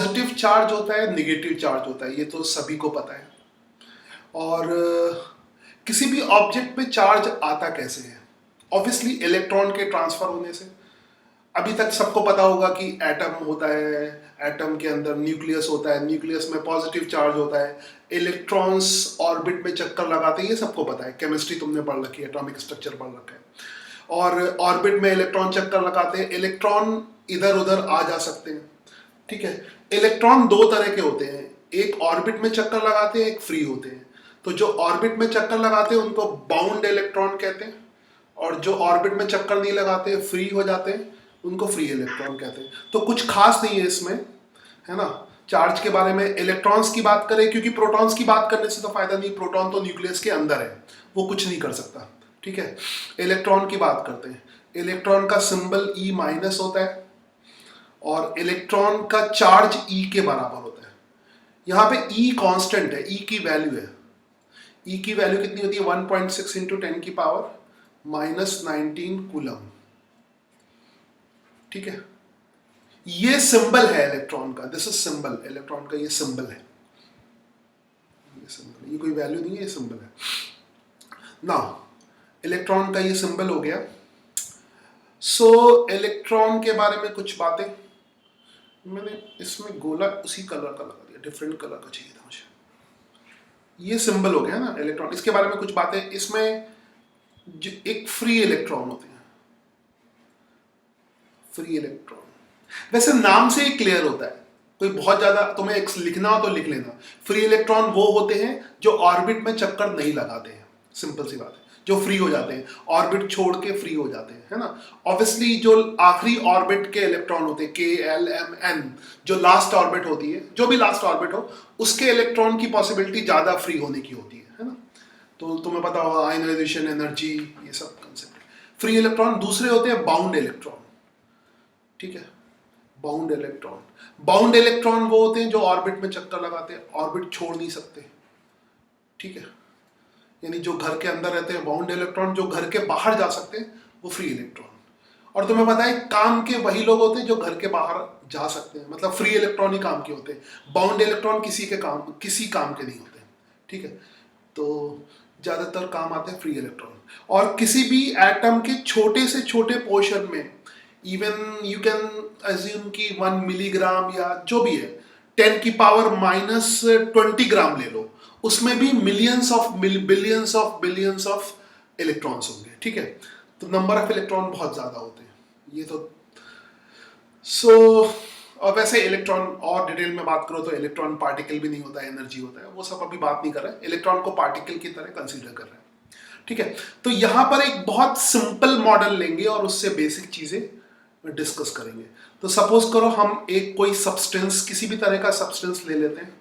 Positive charge होता है, negative charge होता है, ये तो सभी को पता है। और किसी भी ऑब्जेक्ट पे चार्ज आता कैसे है? ऑब्वियसली इलेक्ट्रॉन के ट्रांसफर होने से। अभी तक सबको पता होगा कि एटम होता है, एटम के अंदर न्यूक्लियस होता है, न्यूक्लियस में पॉजिटिव चार्ज होता है, इलेक्ट्रॉन्स ऑर्बिट में चक्कर लगाते हैं, ये सबको पता है, केमिस्ट्री तुमने पढ़ रखी है, एटॉमिक स्ट्रक्चर पढ़ रखा है। और ऑर्बिट में इलेक्ट्रॉन चक्कर लगाते हैं, इलेक्ट्रॉन इधर उधर आ जा सकते हैं, ठीक है। इलेक्ट्रॉन दो तरह के होते हैं, एक ऑर्बिट में चक्कर लगाते हैं, एक फ्री होते हैं। तो जो ऑर्बिट में चक्कर लगाते हैं उनको बाउंड इलेक्ट्रॉन कहते हैं, और जो ऑर्बिट में चक्कर नहीं लगाते, फ्री हो जाते हैं, उनको फ्री इलेक्ट्रॉन कहते हैं। तो कुछ खास नहीं है इसमें, है ना। चार्ज के बारे में इलेक्ट्रॉन्स की बात करें, क्योंकि प्रोटॉन्स की बात करने से तो फायदा नहीं, प्रोटॉन तो न्यूक्लियस के अंदर है, वो कुछ नहीं कर सकता, ठीक है। इलेक्ट्रॉन की बात करते हैं। इलेक्ट्रॉन का सिंबल ई माइनस होता है, और इलेक्ट्रॉन का चार्ज ई के बराबर होता है। यहाँ पे ई कांस्टेंट है, ई की वैल्यू है। ई की वैल्यू कितनी होती है? 1.6 इंटू 10 की पावर -19 कूलम, ठीक है। ये सिंबल है इलेक्ट्रॉन का, दिस इज सिंबल, इलेक्ट्रॉन का ये सिंबल है, ये सिंबल, ये कोई वैल्यू नहीं है, ये सिंबल है ना। इलेक्ट्रॉन का ये सिंबल हो गया। सो इलेक्ट्रॉन के बारे में कुछ बातें, मैंने इसमें गोला उसी कलर का लगा दिया, डिफरेंट कलर का चाहिए था मुझे। ये सिंबल हो गया ना इलेक्ट्रॉन। इसके बारे में कुछ बातें, इसमें एक फ्री इलेक्ट्रॉन होते हैं, फ्री इलेक्ट्रॉन। वैसे नाम से ही क्लियर होता है, कोई बहुत ज्यादा तुम्हें लिखना हो तो लिख लेना। फ्री इलेक्ट्रॉन वो होते हैं जो ऑर्बिट में चक्कर नहीं लगाते हैं, सिंपल सी बात है, जो फ्री हो जाते हैं, ऑर्बिट छोड़ के फ्री हो जाते हैं, है ना। ऑब्वियसली जो आखिरी ऑर्बिट के इलेक्ट्रॉन होते हैं, के एल एम एन, जो लास्ट ऑर्बिट होती है, जो भी लास्ट ऑर्बिट हो, उसके इलेक्ट्रॉन की पॉसिबिलिटी ज्यादा फ्री होने की होती है ना। तो तुम्हें पता होगा आयनाइजेशन एनर्जी, ये सब कंसेप्ट। फ्री इलेक्ट्रॉन दूसरे होते हैं बाउंड इलेक्ट्रॉन, ठीक है। बाउंड इलेक्ट्रॉन, बाउंड इलेक्ट्रॉन वो होते हैं जो ऑर्बिट में चक्कर लगाते हैं, ऑर्बिट छोड़ नहीं सकते, ठीक है। यानी जो घर के अंदर रहते हैं बाउंड इलेक्ट्रॉन, जो घर के बाहर जा सकते हैं वो फ्री इलेक्ट्रॉन। और तुम्हें पता है काम के वही लोग होते हैं जो घर के बाहर जा सकते हैं, मतलब फ्री इलेक्ट्रॉन ही काम के होते हैं, बाउंड इलेक्ट्रॉन किसी काम के नहीं होते, ठीक है। तो ज्यादातर काम आते हैं फ्री इलेक्ट्रॉन। और किसी भी एटम के छोटे से छोटे पोर्शन में, इवन यू कैन अज्यूम कि 1 मिलीग्राम या जो भी है, 10 की पावर -20 ग्राम ले लो, उसमें भी millions of billions of electrons होंगे, ठीक है। तो नंबर ऑफ इलेक्ट्रॉन बहुत ज्यादा होते हैं, ये तो और वैसे इलेक्ट्रॉन और डिटेल में बात करो तो इलेक्ट्रॉन पार्टिकल भी नहीं होता है, एनर्जी होता है, वो सब अभी बात नहीं कर रहे हैं, इलेक्ट्रॉन को पार्टिकल की तरह कंसीडर कर रहे हैं, ठीक है। तो यहां पर एक बहुत सिंपल मॉडल लेंगे और उससे बेसिक चीजें डिस्कस करेंगे। तो सपोज करो हम एक कोई सब्सटेंस, किसी भी तरह का सब्सटेंस ले लेते हैं,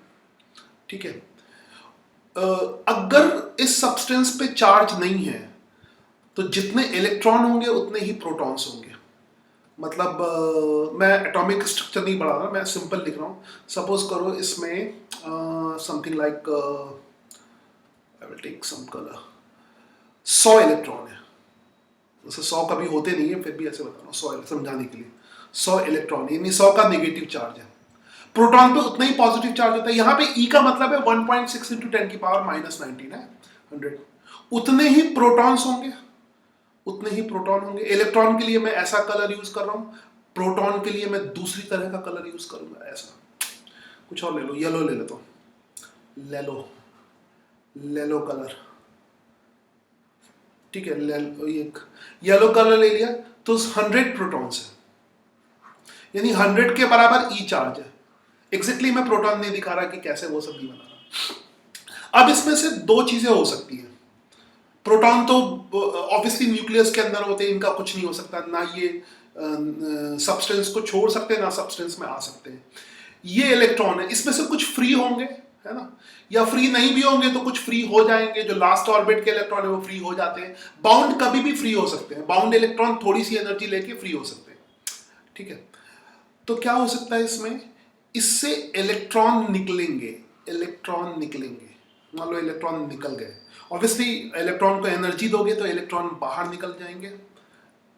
ठीक है। अगर इस सब्सटेंस पे चार्ज नहीं है तो जितने इलेक्ट्रॉन होंगे उतने ही प्रोटॉन्स होंगे। मतलब मैं एटॉमिक स्ट्रक्चर नहीं बढ़ा रहा, मैं सिंपल लिख रहा हूँ। सपोज करो इसमें something like I will take some colour, 100 electron है। वैसे 100 कभी होते नहीं है, फिर भी ऐसे बता रहा हूँ 100 समझाने के लिए। 100 इलेक्ट्रॉन यानी 100 का नेगेटिव चार्ज है, प्रोटॉन पे उतना ही पॉजिटिव चार्ज होता है। यहाँ पे ई का मतलब है 1.6 इंटू 10 की पावर -19 है, 100। उतने ही प्रोटॉन्स होंगे, उतने ही प्रोटॉन होंगे। इलेक्ट्रॉन के लिए मैं ऐसा कलर यूज कर रहा हूँ, प्रोटॉन के लिए मैं दूसरी तरह का कलर यूज करूंगा, ऐसा कुछ और ले लो, येलो ले लेता हूँ, येलो कलर, ठीक है। एक येलो कलर ले लिया तो 100 प्रोटॉन्स है, यानी 100 के बराबर ई चार्ज है। एग्जैक्टली मैं प्रोटॉन नहीं दिखा रहा कि कैसे, वो सब नहीं बना रहा। अब इसमें से दो चीजें हो सकती हैं। प्रोटॉन तो ऑब्वियसली न्यूक्लियस के अंदर होते हैं, इनका कुछ नहीं हो सकता, ना ये सब्सटेंस को छोड़ सकते हैं ना सब्सटेंस में आ सकते हैं। ये इलेक्ट्रॉन है, इसमें से कुछ फ्री होंगे, है ना, या फ्री नहीं भी होंगे तो कुछ फ्री हो जाएंगे। जो लास्ट ऑर्बिट के इलेक्ट्रॉन है वो फ्री हो जाते हैं। बाउंड कभी भी फ्री हो सकते हैं, बाउंड इलेक्ट्रॉन थोड़ी सी एनर्जी लेके फ्री हो सकते हैं, ठीक है। तो क्या हो सकता है इसमें, इससे इलेक्ट्रॉन निकलेंगे, मान लो इलेक्ट्रॉन निकल गए। ऑब्वियसली इलेक्ट्रॉन को एनर्जी दोगे तो इलेक्ट्रॉन बाहर निकल जाएंगे,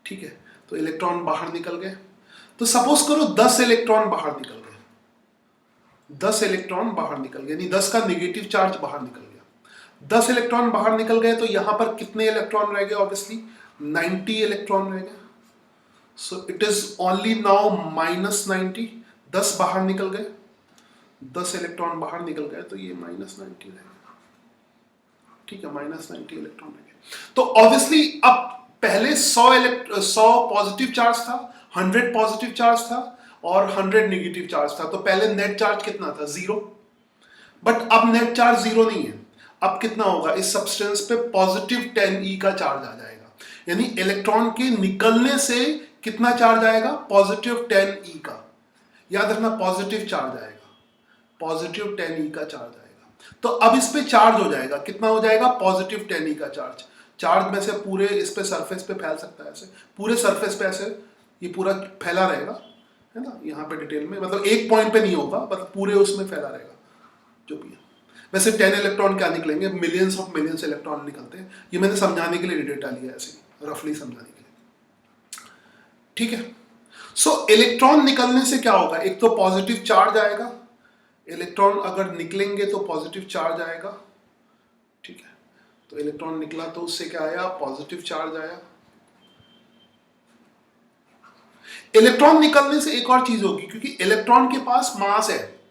ठीक है। तो इलेक्ट्रॉन बाहर निकल गए, तो सपोज करो 10 इलेक्ट्रॉन बाहर निकल गए, 10 इलेक्ट्रॉन बाहर निकल गए, यानी 10 का नेगेटिव चार्ज बाहर निकल गया। 10 इलेक्ट्रॉन बाहर निकल गए तो यहां पर कितने इलेक्ट्रॉन रह गए? ऑब्वियसली 90 इलेक्ट्रॉन रह गए। So it is only now -90। 10 बाहर निकल गए, 10 इलेक्ट्रॉन बाहर निकल गए तो ये -90 रह गया। ठीक है, -90 इलेक्ट्रॉन रह गए। तो ऑब्वियसली अब पहले 100 पॉजिटिव चार्ज था, 100 पॉजिटिव चार्ज था और 100 नेगेटिव चार्ज था। तो पहले नेट चार्ज कितना था? 0। बट अब नेट चार्ज 0 नहीं है। अब कितना होगा? इस सब्सटेंस पे पॉजिटिव 10e का चार्ज आ जाएगा, यानी इलेक्ट्रॉन के निकलने से कितना चार्ज आएगा? पॉजिटिव 10e का। याद रखना, पॉजिटिव चार्ज आएगा, पॉजिटिव 10e का चार्ज आएगा। तो अब इस पे चार्ज हो जाएगा, कितना हो जाएगा? पॉजिटिव 10e का चार्ज। चार्ज में से पूरे इस पे सरफेस पे फैल सकता है, ऐसे पूरे सरफेस पे ऐसे ये पूरा फैला रहेगा, है ना। यहाँ पे डिटेल में मतलब एक पॉइंट पे नहीं होगा, मतलब पूरे उसमें फैला रहेगा जो भी है। वैसे 10 इलेक्ट्रॉन क्या निकलेंगे? मिलियंस ऑफ मिलियंस इलेक्ट्रॉन निकलते हैं। ये मैंने समझाने के लिए डेटा लिया, ऐसे रफली समझाने के लिए। ठीक है। सो इलेक्ट्रॉन निकलने से क्या होगा? एक तो पॉजिटिव चार्ज आएगा, इलेक्ट्रॉन अगर निकलेंगे तो पॉजिटिव चार्ज आएगा। ठीक है, तो इलेक्ट्रॉन निकला तो उससे क्या आया? पॉजिटिव चार्ज आया। इलेक्ट्रॉन निकलने से एक और चीज होगी, क्योंकि इलेक्ट्रॉन के पास मास है।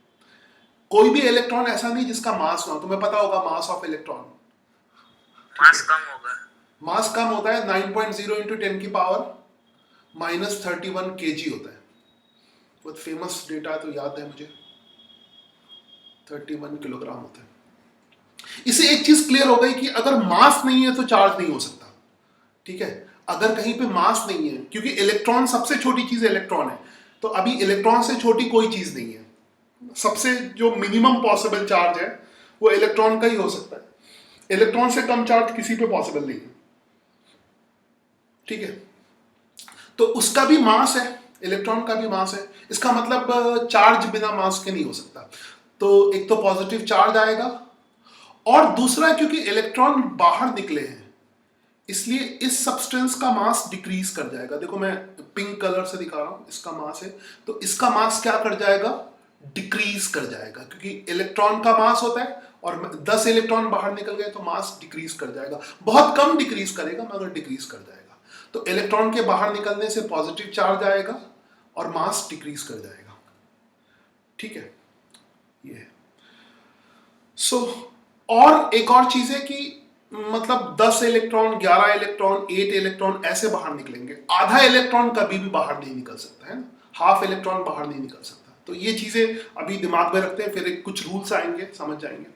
कोई भी इलेक्ट्रॉन ऐसा नहीं जिसका मास ना हो। तुम्हें पता होगा मास ऑफ इलेक्ट्रॉन, मास कम होगा। मास कम होता है 9.0 इंटू 10 की पावर -31 kg होता है। बहुत फेमस डेटा तो याद है मुझे, 31 किलोग्राम होता है। इससे एक चीज क्लियर हो गई कि अगर मास नहीं है तो चार्ज नहीं हो सकता। ठीक है, अगर कहीं पे मास नहीं है, क्योंकि इलेक्ट्रॉन सबसे छोटी चीज इलेक्ट्रॉन है, तो अभी इलेक्ट्रॉन से छोटी कोई चीज नहीं है। सबसे जो मिनिमम पॉसिबल चार्ज है वो इलेक्ट्रॉन का ही हो सकता है। इलेक्ट्रॉन से कम चार्ज किसी पे पॉसिबल नहीं है। ठीक है, तो उसका भी मास है, इलेक्ट्रॉन का भी मास है। इसका मतलब चार्ज बिना मास के नहीं हो सकता। तो एक तो पॉजिटिव चार्ज आएगा, और दूसरा क्योंकि इलेक्ट्रॉन बाहर निकले हैं इसलिए इस सब्सटेंस का मास डिक्रीज कर जाएगा। देखो मैं पिंक कलर से दिखा रहा हूं, इसका मास है, तो इसका मास क्या कर जाएगा? डिक्रीज कर जाएगा, क्योंकि इलेक्ट्रॉन का मास होता है और 10 इलेक्ट्रॉन बाहर निकल गए तो मास डिक्रीज कर जाएगा। बहुत कम डिक्रीज करेगा मगर डिक्रीज कर जाएगा। तो इलेक्ट्रॉन के बाहर निकलने से पॉजिटिव चार्ज आएगा और मास डिक्रीज कर जाएगा। ठीक है, ये सो और एक और चीज है कि मतलब 10 इलेक्ट्रॉन, 11 इलेक्ट्रॉन, 8 इलेक्ट्रॉन ऐसे बाहर निकलेंगे। आधा इलेक्ट्रॉन कभी भी बाहर नहीं निकल सकता है ना, हाफ इलेक्ट्रॉन बाहर नहीं निकल सकता। तो ये चीजें अभी दिमाग में रखते हैं, फिर एक कुछ रूल्स आएंगे, समझ जाएंगे।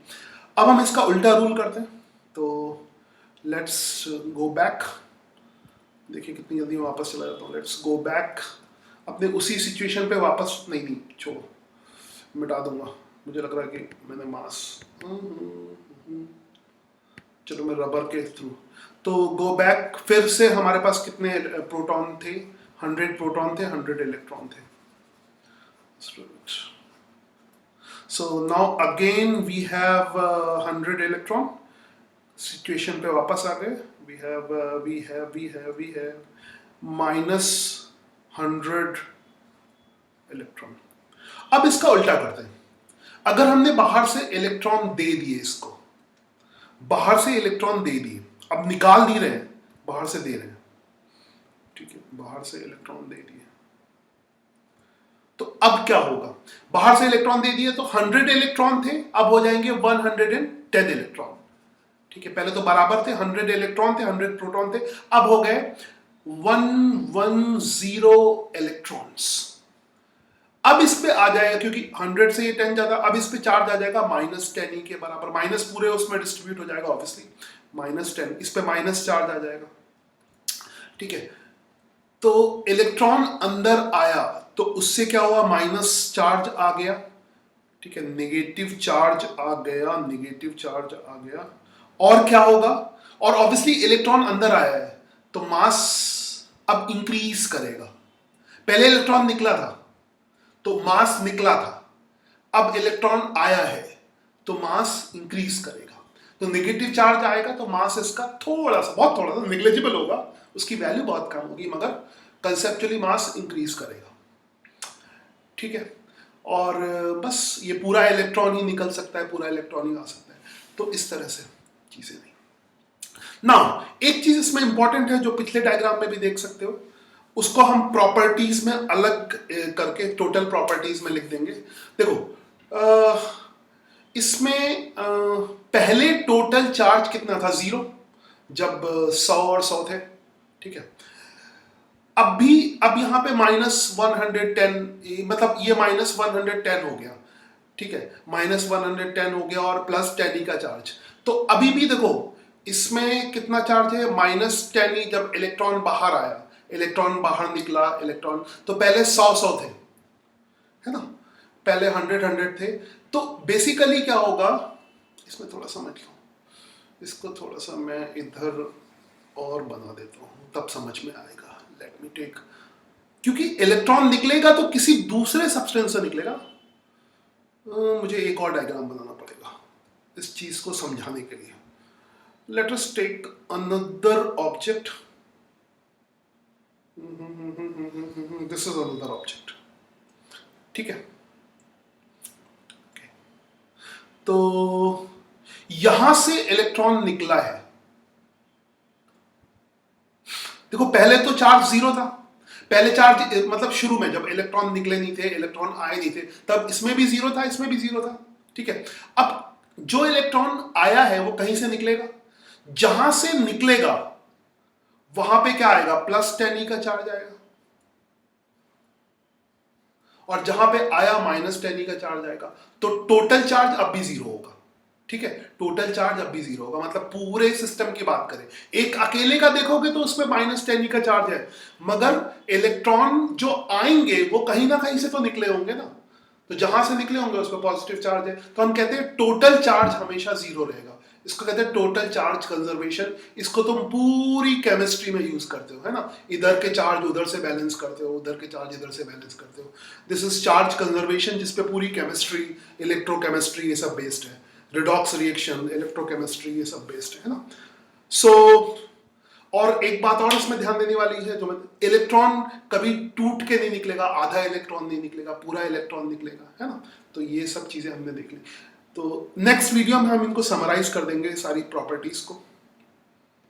अब हम इसका उल्टा रूल करते हैं। तो लेट्स गो बैक। देखिए कितनी जल्दी मैं वापस चला जाता हूँ। लेट्स गो बैक, अपने उसी सिचुएशन पे वापस। नहीं छोड़ो, मिटा दूंगा। मुझे लग रहा है कि मैंने मास, चलो मैं रबर के थ्रू। तो गो बैक, फिर से हमारे पास कितने प्रोटॉन थे? 100 प्रोटॉन थे, 100 इलेक्ट्रॉन थे। So now again we have 100 electron. Situation पे वापस आ गए। we have -100 electron. अब इसका उल्टा करते हैं। अगर हमने बाहर से इलेक्ट्रॉन दे दिए, इसको बाहर से इलेक्ट्रॉन दे दिए, अब निकाल नहीं रहे हैं, बाहर से दे रहे हैं। ठीक है, बाहर से इलेक्ट्रॉन दे दिए तो अब क्या होगा? बाहर से इलेक्ट्रॉन दे दिए तो 100 इलेक्ट्रॉन थे, अब हो जाएंगे 110 इलेक्ट्रॉन। ठीक है, पहले तो बराबर थे, 100 इलेक्ट्रॉन थे, 100 प्रोटॉन थे, अब हो गए 110 इलेक्ट्रॉन्स। अब इस पे आ जाएगा, क्योंकि 100 से ये 10 ज्यादा, अब इस पे चार्ज आ जाएगा -10e के बराबर। माइनस पूरे उसमें डिस्ट्रीब्यूट हो जाएगा ऑब्वियसली, -10, इस पे माइनस चार्ज आ जाएगा। ठीक है, तो इलेक्ट्रॉन अंदर आया तो उससे क्या हुआ? माइनस चार्ज आ गया। ठीक है, नेगेटिव चार्ज आ गया, नेगेटिव चार्ज आ गया। और क्या होगा? और ऑब्वियसली इलेक्ट्रॉन अंदर आया है तो मास अब इंक्रीज करेगा। पहले इलेक्ट्रॉन निकला था तो मास निकला था, अब इलेक्ट्रॉन आया है तो मास इंक्रीज करेगा। तो नेगेटिव चार्ज आएगा तो मास इसका थोड़ा सा, बहुत थोड़ा सा, नेग्लिजिबल होगा, उसकी वैल्यू बहुत कम होगी, मगर कंसेप्चुअली मास इंक्रीज करेगा। ठीक है, और बस ये पूरा इलेक्ट्रॉन ही निकल सकता है, पूरा इलेक्ट्रॉन ही आ सकता है। तो इस तरह से चीजें नहीं ना। एक चीज इसमें इंपॉर्टेंट है जो पिछले डायग्राम में भी देख सकते हो, उसको हम प्रॉपर्टीज में अलग करके टोटल प्रॉपर्टीज में लिख देंगे। देखो इसमें पहले टोटल चार्ज कितना था, 0, जब 100 और 100 थे, ठीक है। अब यहाँ पे -110, मतलब ये -110 हो गया, ठीक है, -110 हो गया और प्लस 10 का चार्ज। तो अभी भी देखो इसमें कितना चार्ज है, -10, जब इलेक्ट्रॉन बाहर आया, इलेक्ट्रॉन बाहर निकला, इलेक्ट्रॉन तो पहले 100 थे, है ना, पहले 100 थे। तो बेसिकली क्या होगा, इसमें थोड़ा समझ लो, इसको थोड़ा सा मैं इधर और बना देता हूँ, तब समझ में आएगा। लेट मी टेक, क्योंकि इलेक्ट्रॉन निकलेगा तो किसी दूसरे सब्सटेंस से निकलेगा। मुझे एक और डायग्राम बनाना पड़ेगा इस चीज को समझाने के लिए। Let us take another object, this is another object, ठीक है। तो यहां से इलेक्ट्रॉन निकला है, देखो पहले तो चार्ज 0 था, पहले चार्ज मतलब शुरू में जब इलेक्ट्रॉन निकले नहीं थे, इलेक्ट्रॉन आए नहीं थे, तब इसमें भी 0 था, इसमें भी 0 था, ठीक है। अब जो इलेक्ट्रॉन आया है वो कहीं से निकलेगा, जहां से निकलेगा वहां पे क्या आएगा, +10 का चार्ज आएगा, और जहां पे आया -10 का चार्ज आएगा। तो टोटल चार्ज अब भी 0 होगा, ठीक है, टोटल चार्ज अब भी 0 होगा। मतलब पूरे सिस्टम की बात करें, एक अकेले का देखोगे तो उसमें -10 का चार्ज है, मगर इलेक्ट्रॉन जो आएंगे वो कहीं ना कहीं से तो निकले होंगे ना, तो जहां से निकले होंगे उसमें पॉजिटिव चार्ज है। तो हम कहते हैं टोटल चार्ज हमेशा 0 रहेगा, इसको कहते हैं टोटल चार्ज कंजर्वेशन। इसको तुम पूरी केमिस्ट्री में यूज करते हो, है ना, इधर के चार्ज उधर से बैलेंस करते हो, उधर के चार्ज इधर से बैलेंस करते हो। दिस इज चार्ज कंजर्वेशन, जिसपे पूरी केमिस्ट्री, इलेक्ट्रोकेमिस्ट्री ये सब बेस्ड है, रिडॉक्स रिएक्शन, इलेक्ट्रोकेमिस्ट्री ये सब बेस्ड है ना। सो और एक बात और इसमें ध्यान देने वाली है, जो इलेक्ट्रॉन कभी टूट के नहीं निकलेगा, आधा इलेक्ट्रॉन नहीं निकलेगा, पूरा इलेक्ट्रॉन निकलेगा, है ना। तो ये सब चीजें हमने देख ली। तो नेक्स्ट वीडियो में हम इनको समराइज कर देंगे सारी प्रॉपर्टीज को।